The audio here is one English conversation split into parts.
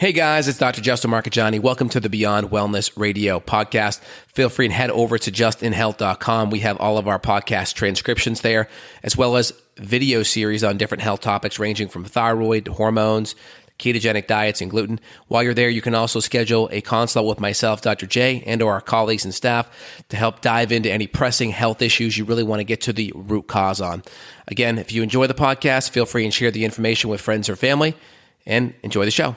Hey guys, it's Dr. Justin Marcagiani. Welcome to the Beyond Wellness Radio podcast. Feel free and head over to justinhealth.com. We have all of our podcast transcriptions there, as well as video series on different health topics ranging from thyroid to hormones, ketogenic diets, and gluten. While you're there, you can also schedule a consult with myself, Dr. J, and or our colleagues and staff to help dive into any pressing health issues you really want to get to the root cause on. Again, if you enjoy the podcast, feel free and share the information with friends or family, and enjoy the show.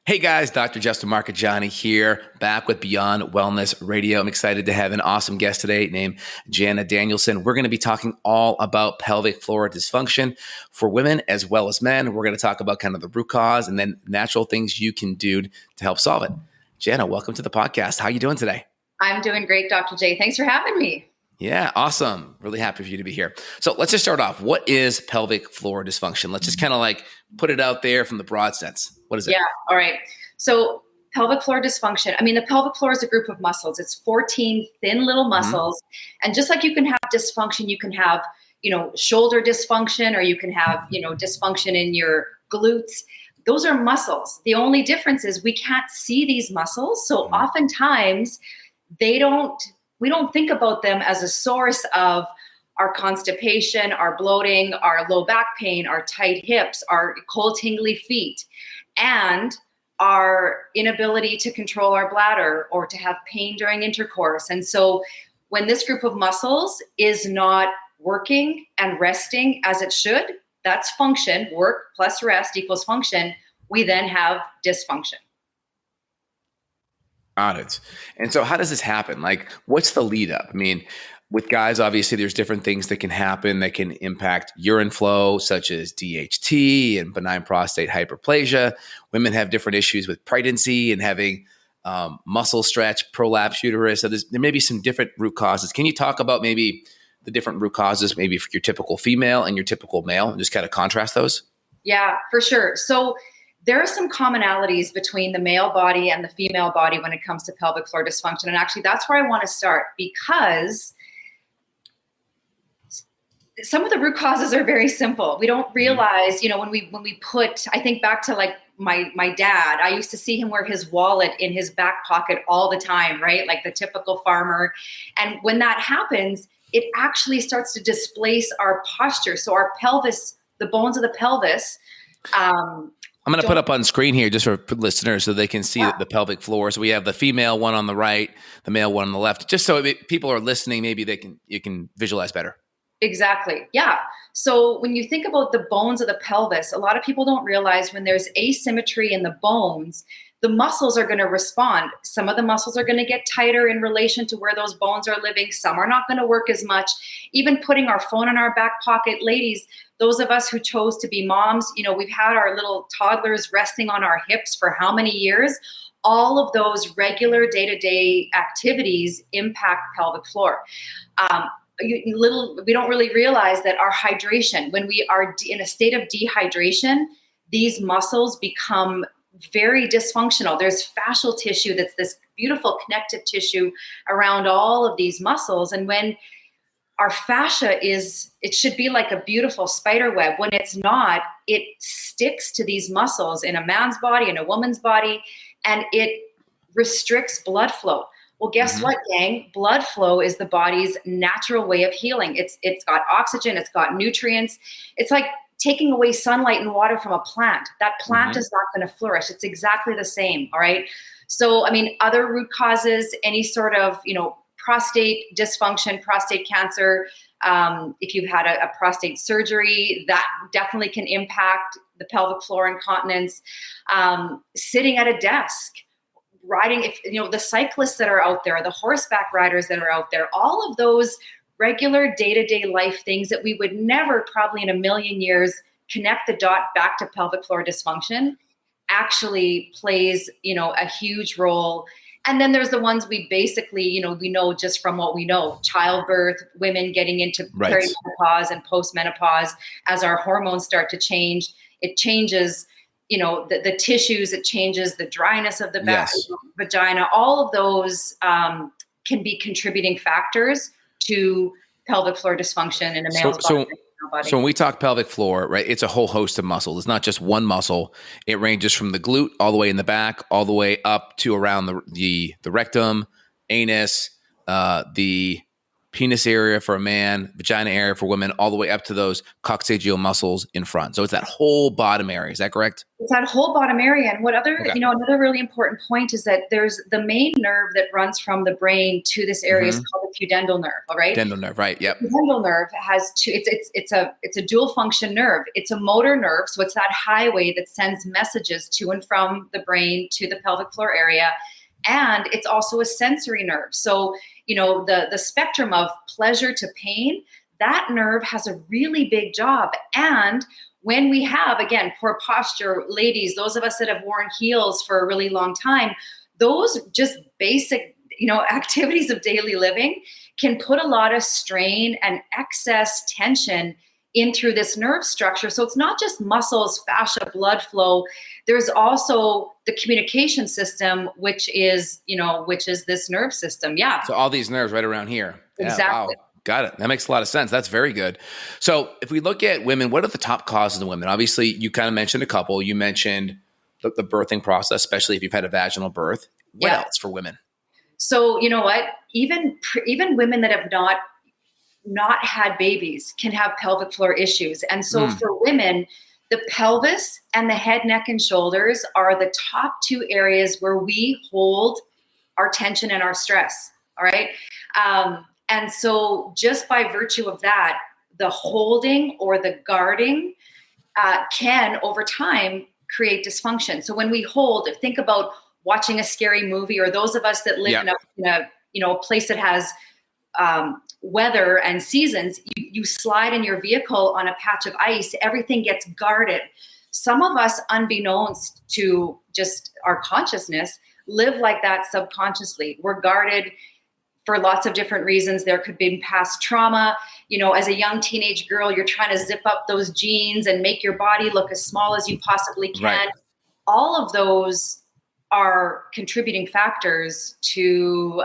Hey guys, Dr. Justin Marcagiani here, back with Beyond Wellness Radio. I'm excited to have an awesome guest today named Jana Danielson. We're going to be talking all about pelvic floor dysfunction for women as well as men. We're going to talk about kind of the root cause and then natural things you can do to help solve it. Jana, welcome to the podcast. How are you doing today? I'm doing great, Dr. J. Thanks for having me. Yeah, awesome. Really happy for you to be here. So let's just start off. What is pelvic floor dysfunction? Let's just kind of like put it out there from the broad sense. What is it? Yeah, all right. So pelvic floor dysfunction, the pelvic floor is a group of muscles. It's 14 thin little muscles. And just like you can have dysfunction, you can have, shoulder dysfunction, or you can have, dysfunction in your glutes. Those are muscles. The only difference is we can't see these muscles. So oftentimes we don't think about them as a source of our constipation, our bloating, our low back pain, our tight hips, our cold tingly feet, and our inability to control our bladder or to have pain during intercourse. And so when this group of muscles is not working and resting as it should, that's function. Work plus rest equals function. We then have dysfunction. Got it. And so how does this happen? Like, what's the lead up? With guys, obviously, there's different things that can happen that can impact urine flow, such as DHT and benign prostate hyperplasia. Women have different issues with pregnancy and having muscle stretch, prolapse uterus. So there may be some different root causes. Can you talk about maybe the different root causes, maybe for your typical female and your typical male, and just kind of contrast those? Yeah, for sure. So there are some commonalities between the male body and the female body when it comes to pelvic floor dysfunction. And actually, that's where I want to start, because some of the root causes are very simple. We don't realize, when we put, I think back to like my dad, I used to see him wear his wallet in his back pocket all the time, right? Like the typical farmer. And when that happens, it actually starts to displace our posture. So our pelvis, the bones of the pelvis, I'm going to put up on screen here just for listeners so they can see the pelvic floor. So we have the female one on the right, the male one on the left, just so people are listening, maybe you can visualize better. Exactly. Yeah. So when you think about the bones of the pelvis, a lot of people don't realize when there's asymmetry in the bones, the muscles are going to respond. Some of the muscles are going to get tighter in relation to where those bones are living. Some are not going to work as much. Even putting our phone in our back pocket, ladies, those of us who chose to be moms, we've had our little toddlers resting on our hips for how many years? All of those regular day-to-day activities impact pelvic floor. We don't really realize that our hydration, when we are in a state of dehydration, these muscles become very dysfunctional. There's fascial tissue that's this beautiful connective tissue around all of these muscles. And when our fascia it should be like a beautiful spider web. When it's not, it sticks to these muscles in a man's body, in a woman's body, and it restricts blood flow. Well, guess what, gang? Blood flow is the body's natural way of healing. It's got oxygen, it's got nutrients. It's like taking away sunlight and water from a plant. That plant is not going to flourish. It's exactly the same. All right. So, other root causes, any sort of, prostate dysfunction, prostate cancer. If you've had a prostate surgery, that definitely can impact the pelvic floor, incontinence. Sitting at a desk, riding, the cyclists that are out there, the horseback riders that are out there, all of those regular day-to-day life things that we would never probably in a million years connect the dot back to pelvic floor dysfunction actually plays, a huge role. And then there's the ones we basically, we know just from what we know, childbirth, women getting into perimenopause and postmenopause. As our hormones start to change, it changes, the tissues, it changes the dryness of the vagina. All of those can be contributing factors to pelvic floor dysfunction in a male's body. our body. So when we talk pelvic floor, right, it's a whole host of muscles. It's not just one muscle. It ranges from the glute all the way in the back, all the way up to around the rectum, anus, the penis area for a man, vagina area for women, all the way up to those coccygeal muscles in front. So it's that whole bottom area. Is that correct? It's that whole bottom area. And Okay. another really important point is that there's the main nerve that runs from the brain to this area is called the pudendal nerve. All right. Pudendal nerve, right? Yep. The pudendal nerve has two. It's a dual function nerve. It's a motor nerve, so it's that highway that sends messages to and from the brain to the pelvic floor area, and it's also a sensory nerve. So the spectrum of pleasure to pain, that nerve has a really big job. And when we have, again, poor posture, ladies, those of us that have worn heels for a really long time, those just basic, activities of daily living can put a lot of strain and excess tension in through this nerve structure. So it's not just muscles, fascia, blood flow. There's also the communication system, which is this nerve system. Yeah. So all these nerves right around here. Exactly. Yeah, wow. Got it. That makes a lot of sense. That's very good. So if we look at women, what are the top causes of women? Obviously, you kind of mentioned a couple. You mentioned the birthing process, especially if you've had a vaginal birth. What else for women? So you know what? Even women that have not had babies can have pelvic floor issues. And so for women, the pelvis and the head, neck, and shoulders are the top two areas where we hold our tension and our stress. All right. And so just by virtue of that, the holding or the guarding can over time create dysfunction. So when we hold, think about watching a scary movie, or those of us that live in a place that has weather and seasons, you slide in your vehicle on a patch of ice, everything gets guarded. Some of us, unbeknownst to just our consciousness, live like that subconsciously. We're guarded for lots of different reasons. There could be past trauma. As a young teenage girl, you're trying to zip up those jeans and make your body look as small as you possibly can. Right. All of those are contributing factors to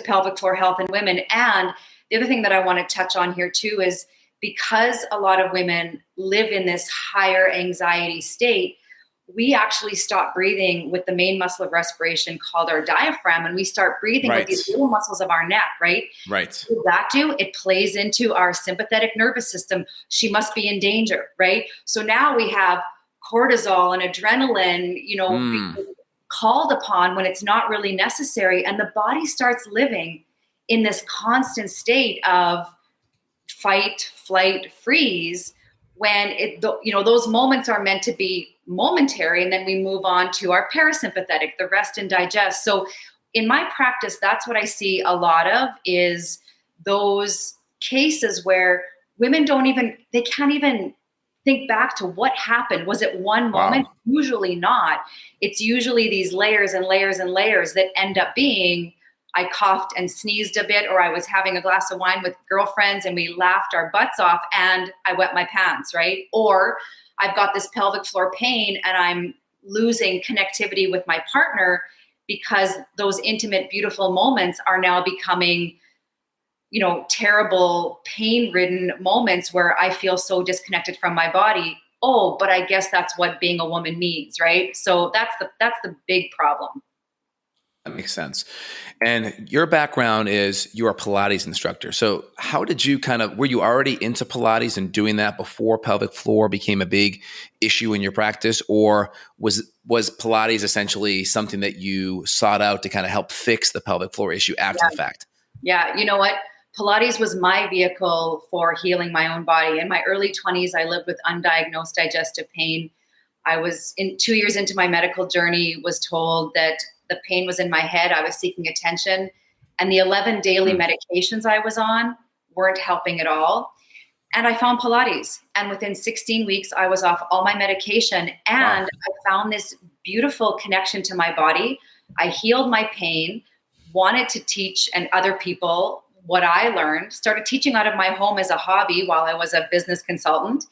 pelvic floor health in women. And the other thing that I want to touch on here too is because a lot of women live in this higher anxiety state, we actually stop breathing with the main muscle of respiration called our diaphragm, and we start breathing with these little muscles of our neck, right? Right. What does that do? It plays into our sympathetic nervous system. She must be in danger, right? So now we have cortisol and adrenaline, being called upon when it's not really necessary, and the body starts living in this constant state of fight, flight, freeze, when those moments are meant to be momentary, and then we move on to our parasympathetic, the rest and digest. So in my practice, that's what I see a lot of, is those cases where women they can't even think back to what happened. Was it one moment? Wow. Usually not. It's usually these layers and layers and layers that end up being, I coughed and sneezed a bit, or I was having a glass of wine with girlfriends and we laughed our butts off and I wet my pants, right? Or I've got this pelvic floor pain and I'm losing connectivity with my partner because those intimate, beautiful moments are now becoming, terrible, pain-ridden moments where I feel so disconnected from my body. Oh, but I guess that's what being a woman means, right? So that's the big problem. That makes sense. And your background is you're a Pilates instructor. So how did you were you already into Pilates and doing that before pelvic floor became a big issue in your practice? Or was Pilates essentially something that you sought out to kind of help fix the pelvic floor issue after the fact? Yeah. You know what? Pilates was my vehicle for healing my own body. In my early 20s, I lived with undiagnosed digestive pain. I was 2 years into my medical journey, was told that the pain was in my head. I was seeking attention, and the 11 daily medications I was on weren't helping at all. And I found Pilates, and within 16 weeks, I was off all my medication, and I found this beautiful connection to my body. I healed my pain, wanted to teach and other people what I learned, started teaching out of my home as a hobby while I was a business consultant.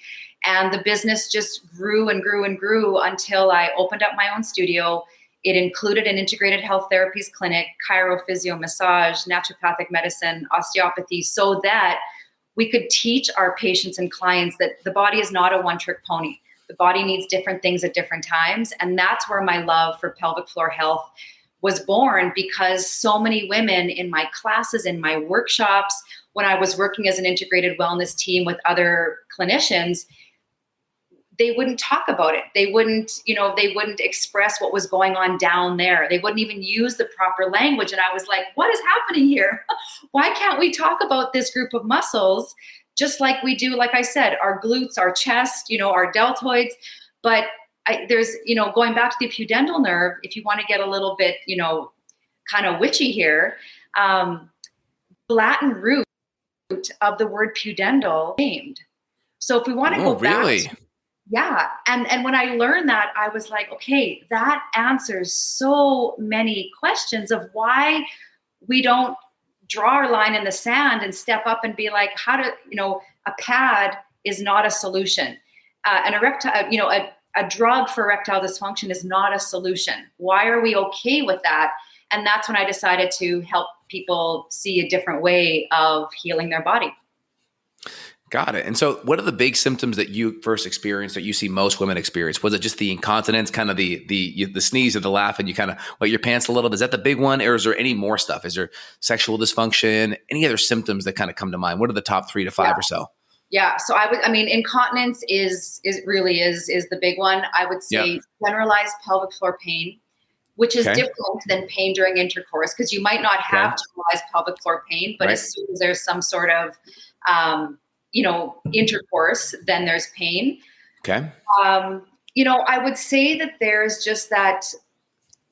And the business just grew and grew and grew until I opened up my own studio. It included an integrated health therapies clinic, chiro, physio, massage, naturopathic medicine, osteopathy, so that we could teach our patients and clients that the body is not a one-trick pony. The body needs different things at different times. And that's where my love for pelvic floor health was born, because so many women in my classes, in my workshops, when I was working as an integrated wellness team with other clinicians, they wouldn't talk about it. They wouldn't express what was going on down there. They wouldn't even use the proper language. And I was like, what is happening here? Why can't we talk about this group of muscles just like we do, like I said, our glutes, our chest, our deltoids? But there's, going back to the pudendal nerve, if you want to get a little bit, kind of witchy here, Latin root of the word pudendal named. So if we want to go really? back, yeah. And when I learned that, I was like, okay, that answers so many questions of why we don't draw our line in the sand and step up and be like, a pad is not a solution. A drug for erectile dysfunction is not a solution. Why are we okay with that? And that's when I decided to help people see a different way of healing their body. Got it. And so what are the big symptoms that you first experienced, that you see most women experience? Was it just the incontinence, kind of the sneeze or the laugh and you kind of wet your pants a little bit? Is that the big one? Or is there any more stuff? Is there sexual dysfunction? Any other symptoms that kind of come to mind? What are the top 3 to 5 or so? Yeah. So incontinence is the big one. I would say generalized pelvic floor pain, which is different than pain during intercourse, because you might not have generalized pelvic floor pain, but as soon as there's some sort of, intercourse, then there's pain. Okay. I would say that there's just that,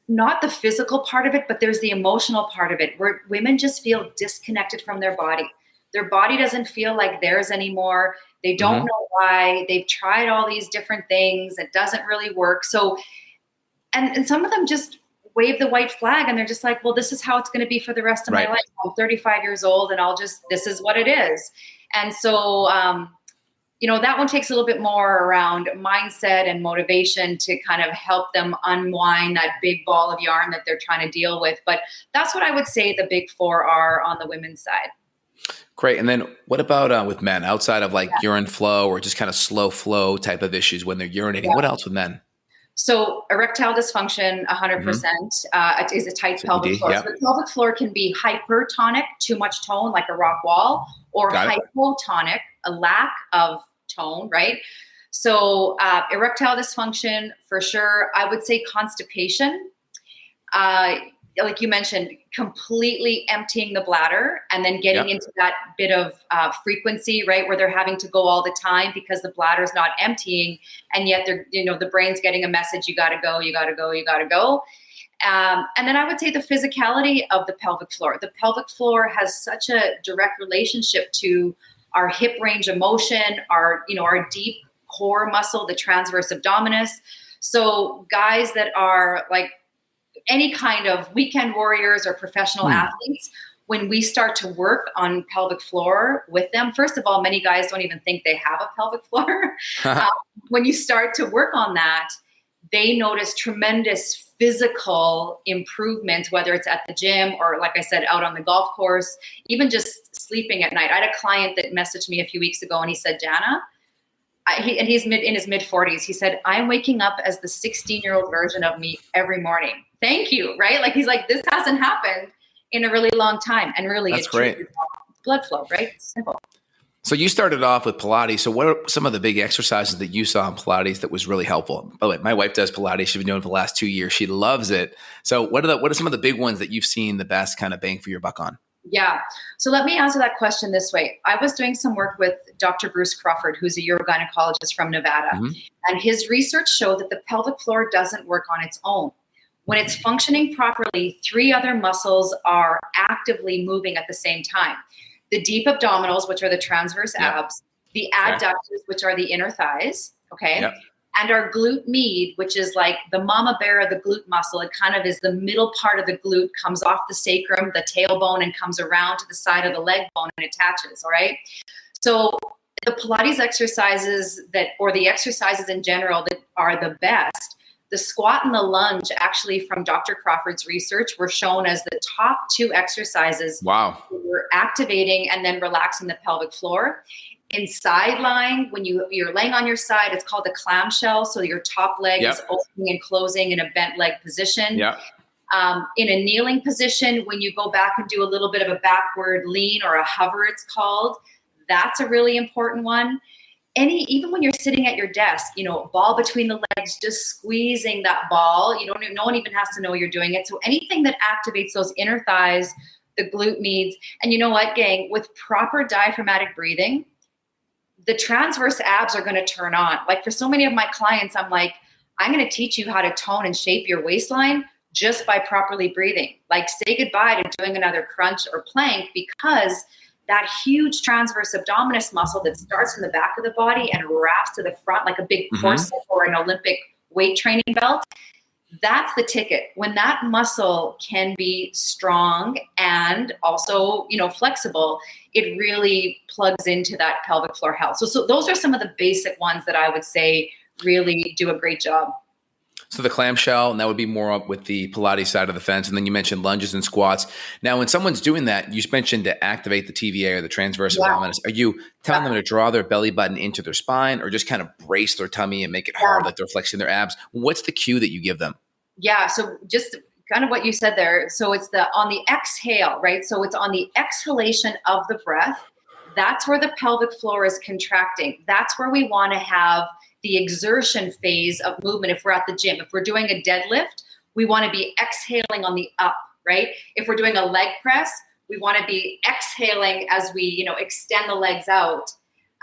not the physical part of it, but there's the emotional part of it, where women just feel disconnected from their body. Their body doesn't feel like theirs anymore. They don't know why. They've tried all these different things. It doesn't really work. So, and some of them just wave the white flag and they're just like, well, this is how it's going to be for the rest of my life. I'm 35 years old and this is what it is. And so, that one takes a little bit more around mindset and motivation to kind of help them unwind that big ball of yarn that they're trying to deal with. But that's what I would say the big 4 are on the women's side. Great. And then what about with men, outside of urine flow or just kind of slow flow type of issues when they're urinating? What else with men? So erectile dysfunction, 100% is a tight pelvic floor. So the pelvic floor can be hypertonic, too much tone, like a rock wall, or hypotonic, a lack of tone, right? So erectile dysfunction, for sure. I would say constipation. Like you mentioned, completely emptying the bladder and then getting into that bit of frequency, right, where they're having to go all the time because the bladder is not emptying, and yet they're, the brain's getting a message: you got to go, you got to go, you got to go. And then I would say the physicality of the pelvic floor. The pelvic floor has such a direct relationship to our hip range of motion, our deep core muscle, the transverse abdominis. So guys that are like any kind of weekend warriors or professional athletes, when we start to work on pelvic floor with them, first of all, many guys don't even think they have a pelvic floor. When you start to work on that, they notice tremendous physical improvements, whether it's at the gym or, like I said, out on the golf course, even just sleeping at night. I had a client that messaged me a few weeks ago and he said, Jana, he's in his mid-40s. He said, I'm waking up as the 16-year-old version of me every morning. Thank you, right? Like, he's like, this hasn't happened in a really long time. And really, that's great. Blood flow, right? It's simple. So you started off with Pilates. So what are some of the big exercises that you saw in Pilates that was really helpful? By the way, my wife does Pilates. She's been doing it for the last 2 years. She loves it. So what are some of the big ones that you've seen the best kind of bang for your buck on? Yeah. So let me answer that question this way. I was doing some work with Dr. Bruce Crawford, who's a urogynecologist from Nevada. And his research showed that the pelvic floor doesn't work on its own. When it's functioning properly, 3 other muscles are actively moving at the same time. The deep abdominals, which are the transverse abs, the adductors, which are the inner thighs, and our glute med, which is like the mama bear of the glute muscle. It kind of is the middle part of the glute, comes off the sacrum, the tailbone, and comes around to the side of the leg bone and attaches, all right? So the Pilates exercises or the exercises in general that are the best the squat and the lunge, actually from Dr. Crawford's research, were shown as the top 2 exercises. Wow. We're activating and then relaxing the pelvic floor. In side lying, when you're laying on your side, it's called a clamshell. So your top leg is opening and closing in a bent leg position. Yeah. In a kneeling position, when you go back and do a little bit of a backward lean or a hover, it's called, that's a really important one. Even when you're sitting at your desk, ball between the legs, just squeezing that ball. No one even has to know you're doing it. So anything that activates those inner thighs, the glute medius, and you know what, gang, with proper diaphragmatic breathing, the transverse abs are going to turn on. Like for so many of my clients, I'm like, I'm going to teach you how to tone and shape your waistline just by properly breathing. Like say goodbye to doing another crunch or plank, because that huge transverse abdominis muscle that starts from the back of the body and wraps to the front like a big corset or an Olympic weight training belt, that's the ticket. When that muscle can be strong and also, flexible, it really plugs into that pelvic floor health. So those are some of the basic ones that I would say really do a great job. So the clamshell, and that would be more up with the Pilates side of the fence. And then you mentioned lunges and squats. Now, when someone's doing that, you mentioned to activate the TVA or the transverse abdominis. Are you telling them to draw their belly button into their spine or just kind of brace their tummy and make it hard like they're flexing their abs? What's the cue that you give them? Yeah. So just kind of what you said there. So it's on the exhale, right? So it's on the exhalation of the breath. That's where the pelvic floor is contracting. That's where we want to have the exertion phase of movement. If we're at the gym, if we're doing a deadlift, we want to be exhaling on the up, right? If we're doing a leg press, we want to be exhaling as we, extend the legs out.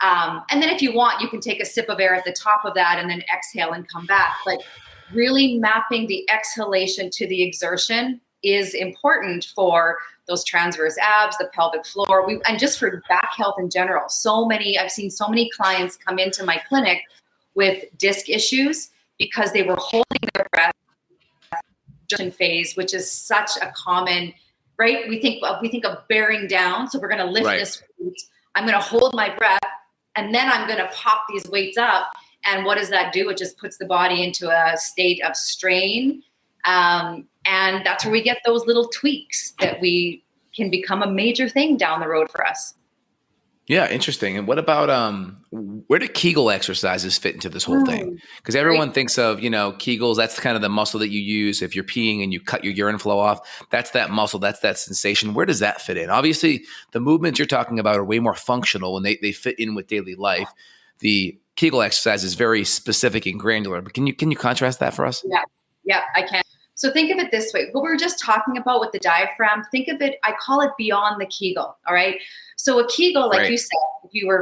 And then if you want, you can take a sip of air at the top of that and then exhale and come back. But really mapping the exhalation to the exertion is important for those transverse abs, the pelvic floor, and just for back health in general. I've seen so many clients come into my clinic with disc issues because they were holding their breath phase, which is such a common, right? We think of bearing down. So we're going to lift this weight. I'm going to hold my breath and then I'm going to pop these weights up. And what does that do? It just puts the body into a state of strain. And that's where we get those little tweaks that we can become a major thing down the road for us. Yeah, interesting. And what about where do Kegel exercises fit into this whole thing? Because everyone thinks of, Kegels, that's kind of the muscle that you use if you're peeing and you cut your urine flow off. That's that muscle, that's that sensation. Where does that fit in? Obviously, the movements you're talking about are way more functional and they fit in with daily life. The Kegel exercise is very specific and granular. But can you contrast that for us? Yeah, I can. So think of it this way. What we were just talking about with the diaphragm, think of it, I call it beyond the Kegel. All right. So a Kegel, like you said,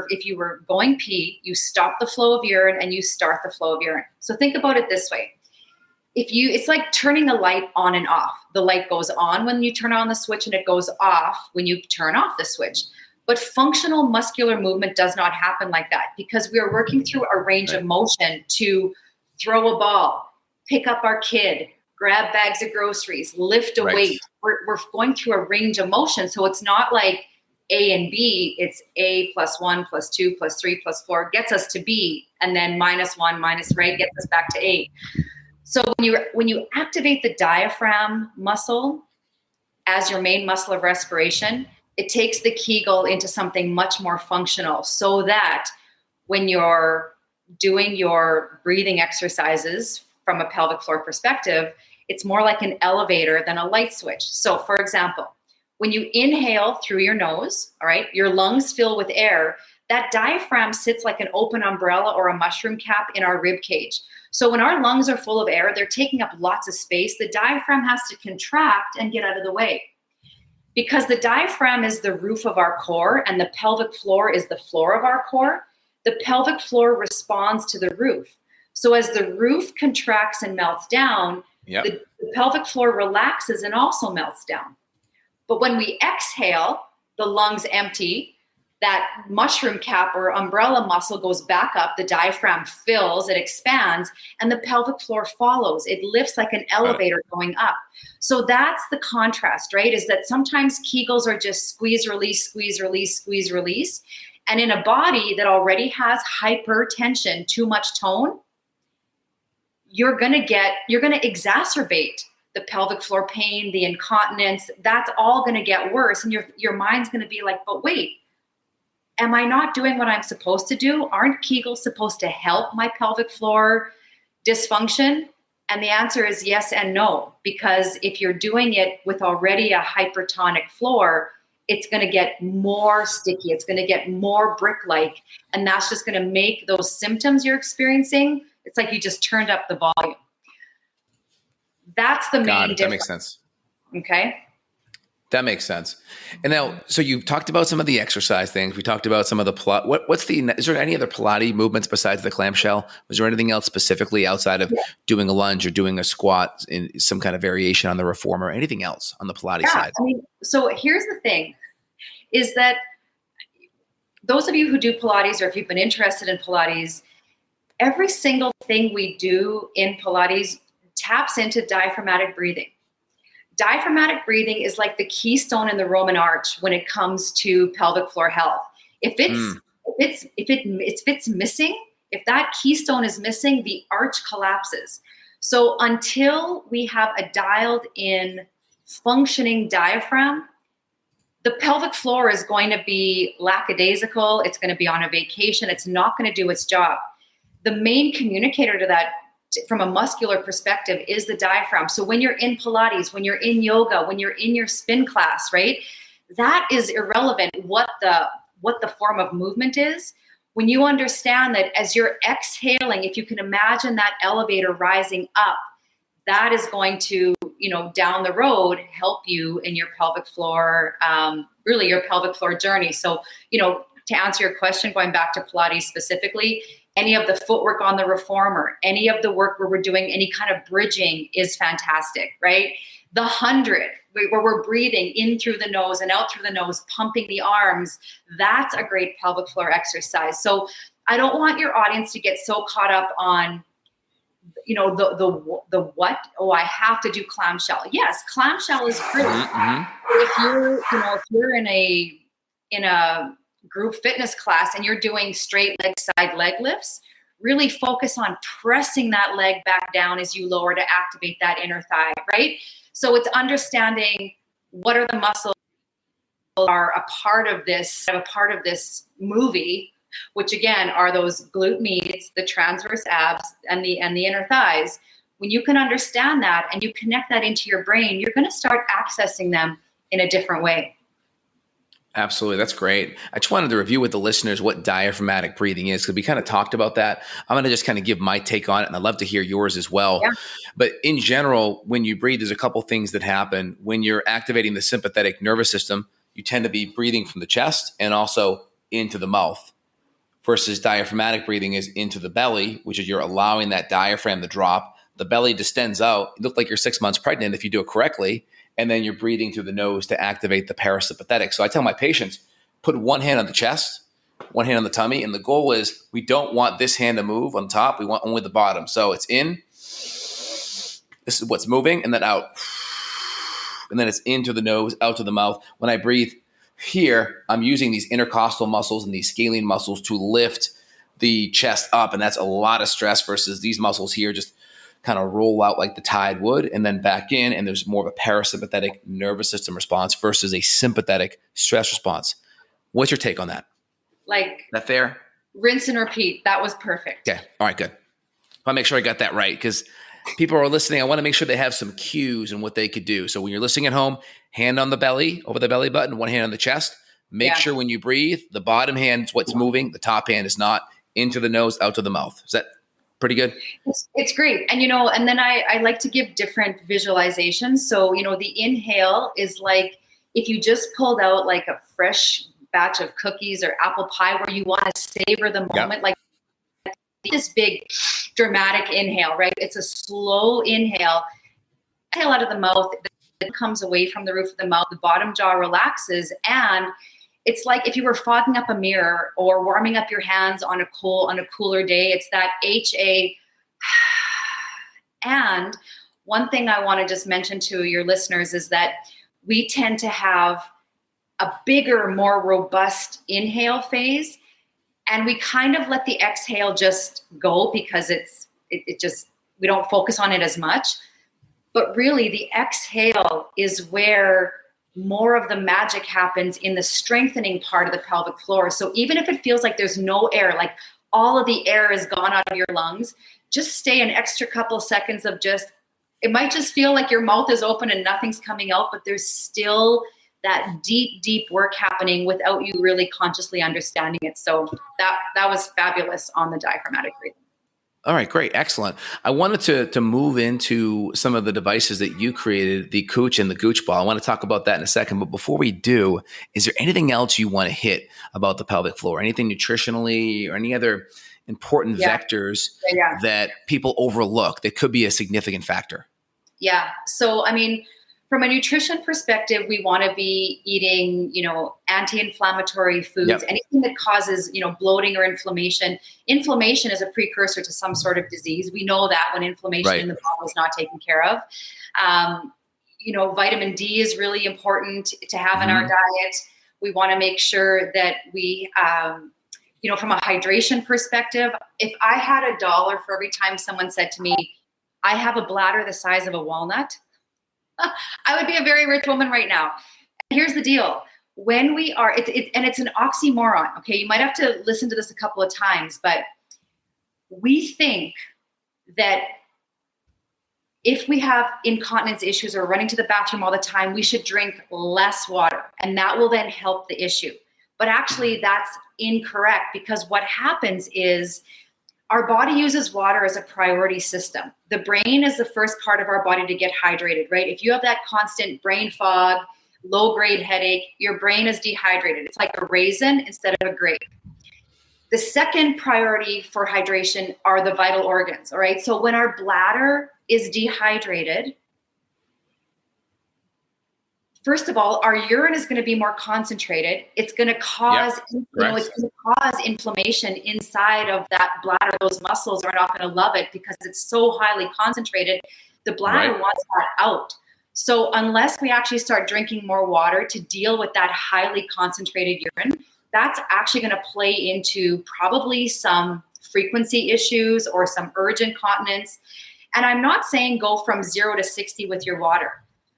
if you were going pee, you stop the flow of urine and you start the flow of urine. So think about it this way. It's like turning a light on and off. The light goes on when you turn on the switch and it goes off when you turn off the switch. But functional muscular movement does not happen like that because we are working through a range of motion to throw a ball, pick up our kid, grab bags of groceries, lift a weight. We're going through a range of motion. So it's not like A and B, it's A plus 1 plus 2 plus 3 plus 4 gets us to B, and then minus 1 minus gets us back to A. So when you activate the diaphragm muscle as your main muscle of respiration, it takes the Kegel into something much more functional so that when you're doing your breathing exercises from a pelvic floor perspective, it's more like an elevator than a light switch. So for example, when you inhale through your nose, all right, your lungs fill with air, that diaphragm sits like an open umbrella or a mushroom cap in our rib cage. So when our lungs are full of air, they're taking up lots of space. The diaphragm has to contract and get out of the way. Because the diaphragm is the roof of our core and the pelvic floor is the floor of our core, the pelvic floor responds to the roof. So as the roof contracts and melts down, the pelvic floor relaxes and also melts down. But when we exhale, the lungs empty, that mushroom cap or umbrella muscle goes back up, the diaphragm fills, it expands, and the pelvic floor follows. It lifts like an elevator going up. So that's the contrast, right? Is that sometimes Kegels are just squeeze, release, squeeze, release, squeeze, release. And in a body that already has hypertension, too much tone, you're going to exacerbate the pelvic floor pain, the incontinence. That's all going to get worse. And your mind's going to be like, but wait, am I not doing what I'm supposed to do? Aren't Kegels supposed to help my pelvic floor dysfunction? And the answer is yes and no, because if you're doing it with already a hypertonic floor, it's going to get more sticky. It's going to get more brick-like. And that's just going to make those symptoms you're experiencing, it's like you just turned up the volume. That's the main difference. That makes sense. Okay. That makes sense. And now, so you talked about some of the exercise things. We talked about some of the is there any other Pilates movements besides the clamshell? Was there anything else specifically outside of doing a lunge or doing a squat in some kind of variation on the reformer, anything else on the Pilates side? I mean, so here's the thing is that those of you who do Pilates, or if you've been interested in Pilates, every single thing we do in Pilates taps into diaphragmatic breathing. Diaphragmatic breathing is like the keystone in the Roman arch when it comes to pelvic floor health. If it's missing, if that keystone is missing, the arch collapses. So until we have a dialed in functioning diaphragm, the pelvic floor is going to be lackadaisical. It's going to be on a vacation. It's not going to do its job. The main communicator to that from a muscular perspective is the diaphragm. So when you're in Pilates, when you're in yoga, when you're in your spin class, right? That is irrelevant what the form of movement is. When you understand that as you're exhaling, if you can imagine that elevator rising up, that is going to, down the road, help you in your pelvic floor, really your pelvic floor journey. So, to answer your question, going back to Pilates specifically, any of the footwork on the reformer, any of the work where we're doing any kind of bridging is fantastic, right? The 100, where we're breathing in through the nose and out through the nose, pumping the arms, that's a great pelvic floor exercise. So I don't want your audience to get so caught up on, the what? Oh, I have to do clamshell. Yes, clamshell is great. Mm-hmm. If you're in a group fitness class and you're doing straight leg side leg lifts, really focus on pressing that leg back down as you lower to activate that inner thigh, right? So it's understanding what are the muscles are a part of this movie, which again are those glute medius, the transverse abs, and the inner thighs. When you can understand that and you connect that into your brain, you're going to start accessing them in a different way. Absolutely. That's great. I just wanted to review with the listeners what diaphragmatic breathing is, because we kind of talked about that. I'm going to just kind of give my take on it, and I'd love to hear yours as well. Yeah. But in general, when you breathe, there's a couple things that happen. When you're activating the sympathetic nervous system, you tend to be breathing from the chest and also into the mouth, versus diaphragmatic breathing is into the belly, which is you're allowing that diaphragm to drop. The belly distends out. You look like you're 6 months pregnant if you do it correctly. And then you're breathing through the nose to activate the parasympathetic. So I tell my patients, put one hand on the chest, one hand on the tummy. And the goal is we don't want this hand to move on top. We want only the bottom. So it's in. This is what's moving. And then out. And then it's into the nose, out to the mouth. When I breathe here, I'm using these intercostal muscles and these scalene muscles to lift the chest up. And that's a lot of stress versus these muscles here just kind of roll out like the tide would and then back in, and there's more of a parasympathetic nervous system response versus a sympathetic stress response. What's your take on that? Like, that fair? Rinse and repeat. That was perfect. Okay. All right, good. I want to make sure I got that right, because people are listening. I want to make sure they have some cues in what they could do. So when you're listening at home, hand on the belly, over the belly button, one hand on the chest. Make sure when you breathe, the bottom hand is what's moving. The top hand is not. Into the nose, out to the mouth. Is that pretty good? It's great. And, and then I like to give different visualizations. So, the inhale is like if you just pulled out like a fresh batch of cookies or apple pie where you want to savor the moment, like this big dramatic inhale, right? It's a slow inhale. Exhale out of the mouth. It comes away from the roof of the mouth. The bottom jaw relaxes, and it's like if you were fogging up a mirror or warming up your hands on a cooler day. It's that HA. And one thing I want to just mention to your listeners is that we tend to have a bigger, more robust inhale phase, and we kind of let the exhale just go because it just we don't focus on it as much. But really, the exhale is where more of the magic happens in the strengthening part of the pelvic floor. So even if it feels like there's no air, like all of the air is gone out of your lungs, just stay an extra couple seconds of it might just feel like your mouth is open and nothing's coming out, but there's still that deep, deep work happening without you really consciously understanding it. So that was fabulous on the diaphragmatic breathing. All right, great. Excellent. I wanted to move into some of the devices that you created, the Cooch and the Gooch ball. I want to talk about that in a second. But before we do, is there anything else you want to hit about the pelvic floor? Anything nutritionally or any other important vectors that people overlook that could be a significant factor? Yeah. So, I mean, from a nutrition perspective, we want to be eating, anti-inflammatory foods, anything that causes, bloating or inflammation. Inflammation is a precursor to some sort of disease. We know that when inflammation in the body is not taken care of. Vitamin D is really important to have in our diet. We want to make sure that we, from a hydration perspective, if I had $1 for every time someone said to me, I have a bladder the size of a walnut, I would be a very rich woman right now. And here's the deal. When we are, it's an oxymoron, okay? You might have to listen to this a couple of times, but we think that if we have incontinence issues or running to the bathroom all the time, we should drink less water, and that will then help the issue. But actually, that's incorrect, because what happens is our body uses water as a priority system. The brain is the first part of our body to get hydrated, right? If you have that constant brain fog, low-grade headache, your brain is dehydrated. It's like a raisin instead of a grape. The second priority for hydration are the vital organs, all right? So when our bladder is dehydrated, first of all, our urine is going to be more concentrated. It's going to cause, it's going to cause inflammation inside of that bladder. Those muscles are not going to love it because it's so highly concentrated. The bladder wants that out. So unless we actually start drinking more water to deal with that highly concentrated urine, that's actually going to play into probably some frequency issues or some urge incontinence. And I'm not saying go from 0 to 60 with your water,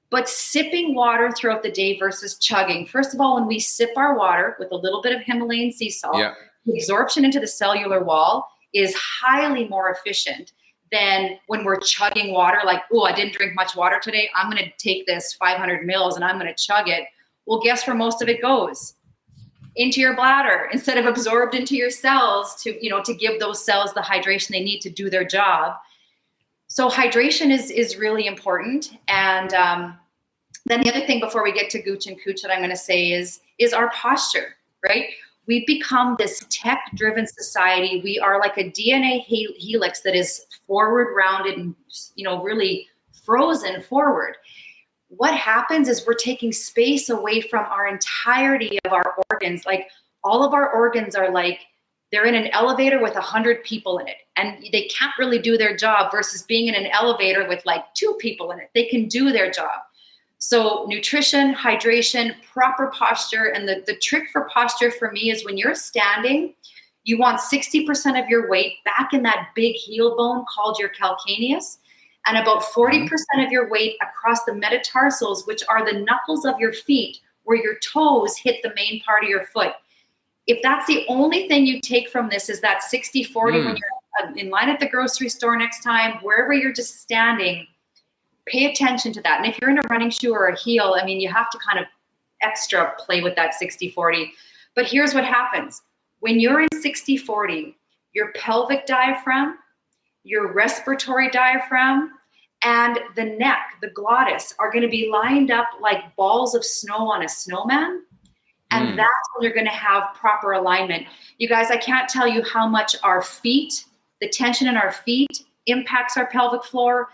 but sipping water throughout the day versus chugging. First of all, when we sip our water with a little bit of Himalayan sea salt, the absorption into the cellular wall is highly more efficient than when we're chugging water. Like, oh, I didn't drink much water today, I'm going to take this 500 mils and I'm going to chug it. Well, guess where most of it goes? Into your bladder instead of absorbed into your cells to give those cells the hydration they need to do their job. So hydration is really important. And then the other thing before we get to Gooch and Cooch that I'm going to say is our posture, right? We've become this tech-driven society. We are like a DNA helix that is forward rounded and, really frozen forward. What happens is we're taking space away from our entirety of our organs. Like all of our organs are like, they're in an elevator with 100 people in it, and they can't really do their job versus being in an elevator with like 2 people in it. They can do their job. So nutrition, hydration, proper posture. And the trick for posture for me is when you're standing, you want 60% of your weight back in that big heel bone called your calcaneus, and about 40% of your weight across the metatarsals, which are the knuckles of your feet where your toes hit the main part of your foot. If that's the only thing you take from this is that 60-40 when you're in line at the grocery store next time, wherever you're just standing, pay attention to that. And if you're in a running shoe or a heel, I mean, you have to kind of extra play with that 60-40. But here's what happens. When you're in 60-40, your pelvic diaphragm, your respiratory diaphragm, and the neck, the glottis, are going to be lined up like balls of snow on a snowman. And that's when you're going to have proper alignment. You guys, I can't tell you how much our feet, the tension in our feet impacts our pelvic floor.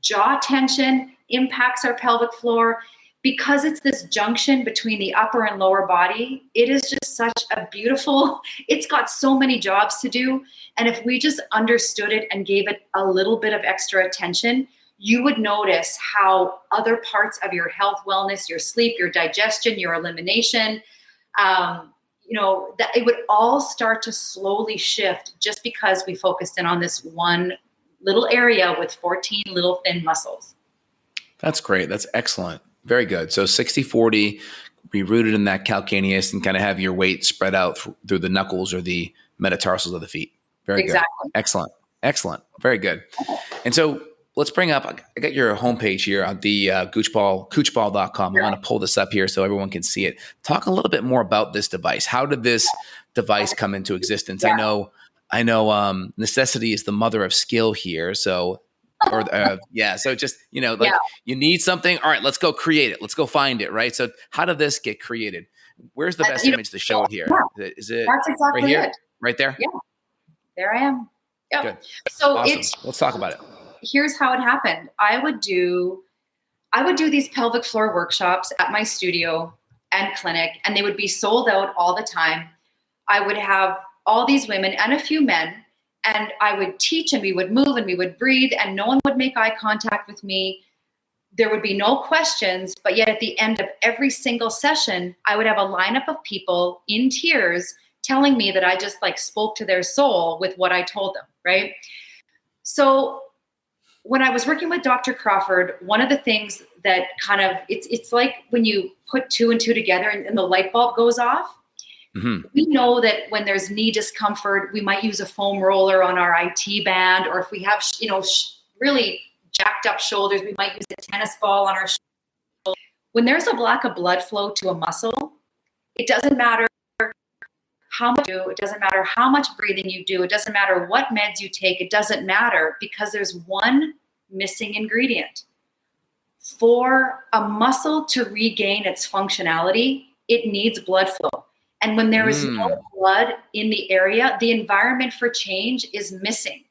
Jaw tension impacts our pelvic floor. Because it's this junction between the upper and lower body, it is just such a beautiful, it's got so many jobs to do. And if we just understood it and gave it a little bit of extra attention, you would notice how other parts of your health, wellness, your sleep, your digestion, your elimination, that it would all start to slowly shift just because we focused in on this one little area with 14 little thin muscles. That's great. That's excellent. Very good. So 60-40, be rooted in that calcaneus and kind of have your weight spread out through the knuckles or the metatarsals of the feet. Very Exactly. good. Excellent. Excellent. Very good. And so let's bring up, I got your homepage here on the Coochball.com. I'm going to pull this up here so everyone can see it. Talk a little bit more about this device. How did this device come into existence? Yeah. I know necessity is the mother of skill here. So, so just, you need something. All right, let's go create it. Let's go find it. Right. So how did this get created? Where's the best image to show it here? Yeah. Is it That's exactly right here? it. Right there? Yeah. There I am. Yeah. Good. So Awesome. Let's talk about it. Here's how it happened. I would do these pelvic floor workshops at my studio and clinic, and they would be sold out all the time. I would have all these women and a few men, and I would teach, and we would move and we would breathe, and no one would make eye contact with me. There would be no questions, but yet at the end of every single session, I would have a lineup of people in tears telling me that I just spoke to their soul with what I told them, right? So when I was working with Dr. Crawford, one of the things that it's like when you put two and two together and the light bulb goes off. Mm-hmm. We know that when there's knee discomfort, we might use a foam roller on our IT band, or if we have, really jacked up shoulders, we might use a tennis ball on our shoulder. When there's a lack of blood flow to a muscle, it doesn't matter how much you do, it doesn't matter how much breathing you do, it doesn't matter what meds you take, it doesn't matter, because there's one missing ingredient. For a muscle to regain its functionality, it needs blood flow. And when there is no blood in the area, the environment for change is missing.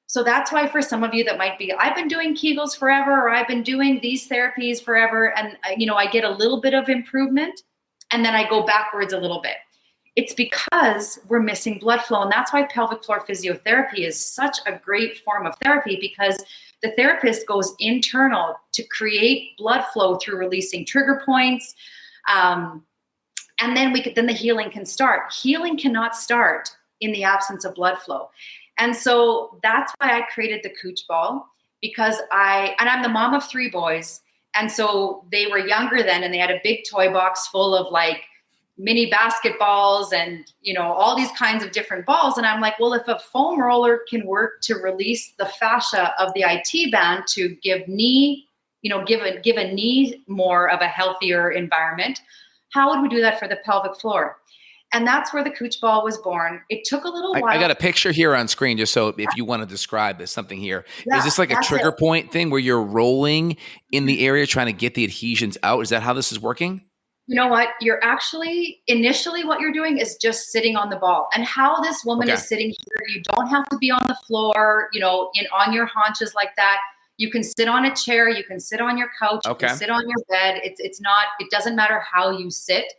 So that's why for some of you that might be, I've been doing Kegels forever, or I've been doing these therapies forever, and I get a little bit of improvement, and then I go backwards a little bit. It's because we're missing blood flow. And that's why pelvic floor physiotherapy is such a great form of therapy, because the therapist goes internal to create blood flow through releasing trigger points. And then then the healing can start. Healing cannot start in the absence of blood flow. And so that's why I created the Cooch ball, because I'm the mom of 3 boys. And so they were younger then, and they had a big toy box full of mini basketballs and, all these kinds of different balls. And I'm like, well, if a foam roller can work to release the fascia of the IT band to give a knee more of a healthier environment, how would we do that for the pelvic floor? And that's where the Cooch ball was born. It took a little while. I got a picture here on screen, just so if you want to describe this, something here. Yeah, is this like a trigger point thing where you're rolling in the area trying to get the adhesions out? Is that how this is working? You know what? You're actually, initially what you're doing is just sitting on the ball. And how this woman is sitting here, you don't have to be on the floor, on your haunches like that. You can sit on a chair, you can sit on your couch, you can sit on your bed. It doesn't matter how you sit.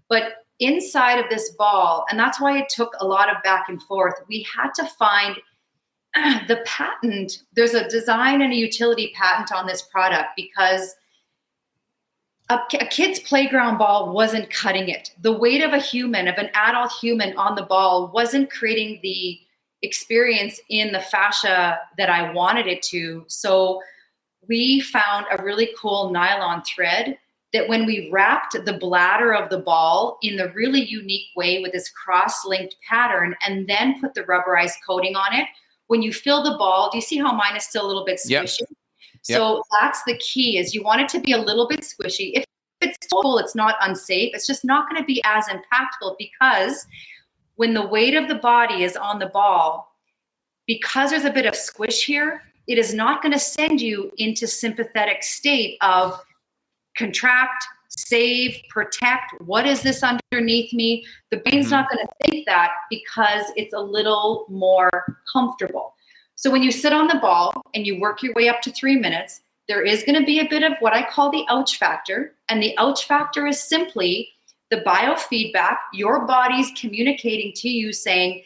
But inside of this ball, and that's why it took a lot of back and forth, we had to find the patent. There's a design and a utility patent on this product, because a kid's playground ball wasn't cutting it. The weight of an adult human on the ball wasn't creating the experience in the fascia that I wanted it to. So we found a really cool nylon thread that when we wrapped the bladder of the ball in the really unique way with this cross-linked pattern, and then put the rubberized coating on it, when you fill the ball, do you see how mine is still a little bit squishy? Yep. So that's the key, is you want it to be a little bit squishy. If it's full, it's not unsafe. It's just not going to be as impactful, because when the weight of the body is on the ball, because there's a bit of squish here, it is not going to send you into sympathetic state of contract, save, protect. What is this underneath me? The brain's not going to think that, because it's a little more comfortable. So when you sit on the ball and you work your way up to 3 minutes, there is going to be a bit of what I call the ouch factor. And the ouch factor is simply the biofeedback. Your body's communicating to you saying,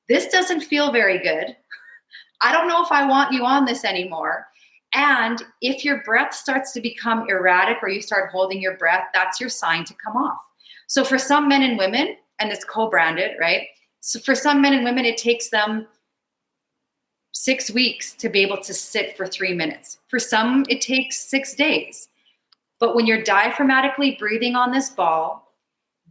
this doesn't feel very good. I don't know if I want you on this anymore. And if your breath starts to become erratic, or you start holding your breath, that's your sign to come off. So for some men and women, and it's co-branded, right? So for some men and women, it takes them 6 weeks to be able to sit for 3 minutes. For some, it takes 6 days. But when you're diaphragmatically breathing on this ball,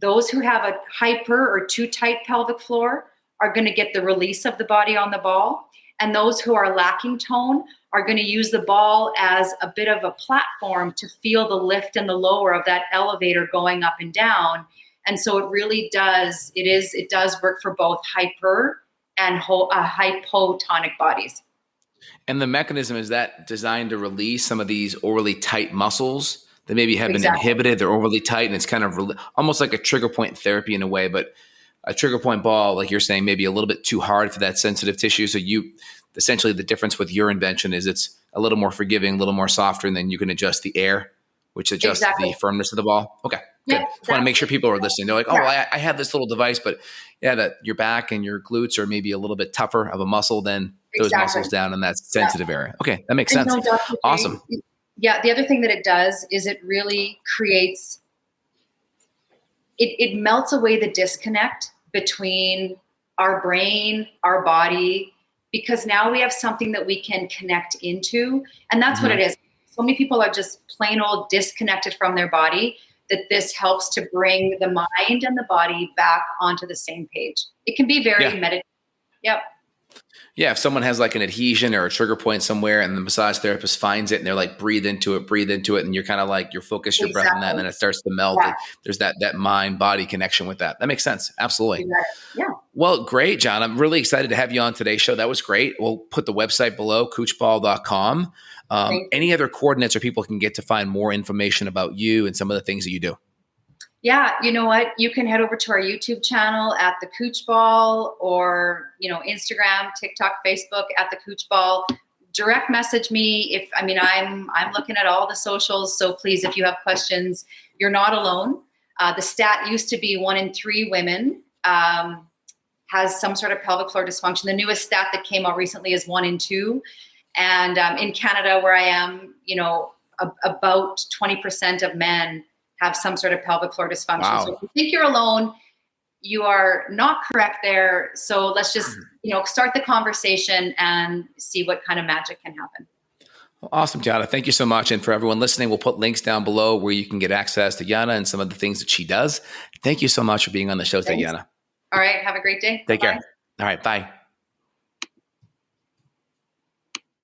those who have a hyper or too tight pelvic floor are going to get the release of the body on the ball. And those who are lacking tone are going to use the ball as a bit of a platform to feel the lift and the lower of that elevator going up and down. And so it really does, it does work for both hyper and hypotonic bodies. And the mechanism, is that designed to release some of these overly tight muscles that maybe have been inhibited? They're overly tight, and it's kind of almost like a trigger point therapy in a way, but a trigger point ball, like you're saying, maybe a little bit too hard for that sensitive tissue. So essentially the difference with your invention is it's a little more forgiving, a little more softer, and then you can adjust the air, which adjusts the firmness of the ball. Okay, good. Just want to make sure people are listening. They're like, oh, I have this little device, but that your back and your glutes are maybe a little bit tougher of a muscle than those muscles down in that sensitive area. Okay, that makes sense. Awesome. Yeah, the other thing that it does is it really creates, it melts away the disconnect between our brain, our body, because now we have something that we can connect into. And that's what it is. So many people are just plain old disconnected from their body, that this helps to bring the mind and the body back onto the same page. It can be very meditative. Yep. Yeah, if someone has like an adhesion or a trigger point somewhere and the massage therapist finds it and they're like, breathe into it. And you're kind of like, you're focused your breath on that, and then it starts to melt. Yeah. There's that mind body connection with that. That makes sense. Absolutely. Yeah. Well, great, John. I'm really excited to have you on today's show. That was great. We'll put the website below, coochball.com. Any other coordinates or people can get to find more information about you and some of the things that you do? Yeah, you know what? You can head over to our YouTube channel at the Cooch Ball, or Instagram, TikTok, Facebook at the Cooch Ball. Direct message me I'm looking at all the socials. So please, if you have questions, you're not alone. The stat used to be 1 in 3 women has some sort of pelvic floor dysfunction. The newest stat that came out recently is 1 in 2. And in Canada, where I am, about 20% of men have some sort of pelvic floor dysfunction. Wow. So if you think you're alone, you are not correct there. So let's just, start the conversation and see what kind of magic can happen. Well, awesome, Jana. Thank you so much. And for everyone listening, we'll put links down below where you can get access to Jana and some of the things that she does. Thank you so much for being on the show today, Jana. All right. Have a great day. Take care. All right. Bye.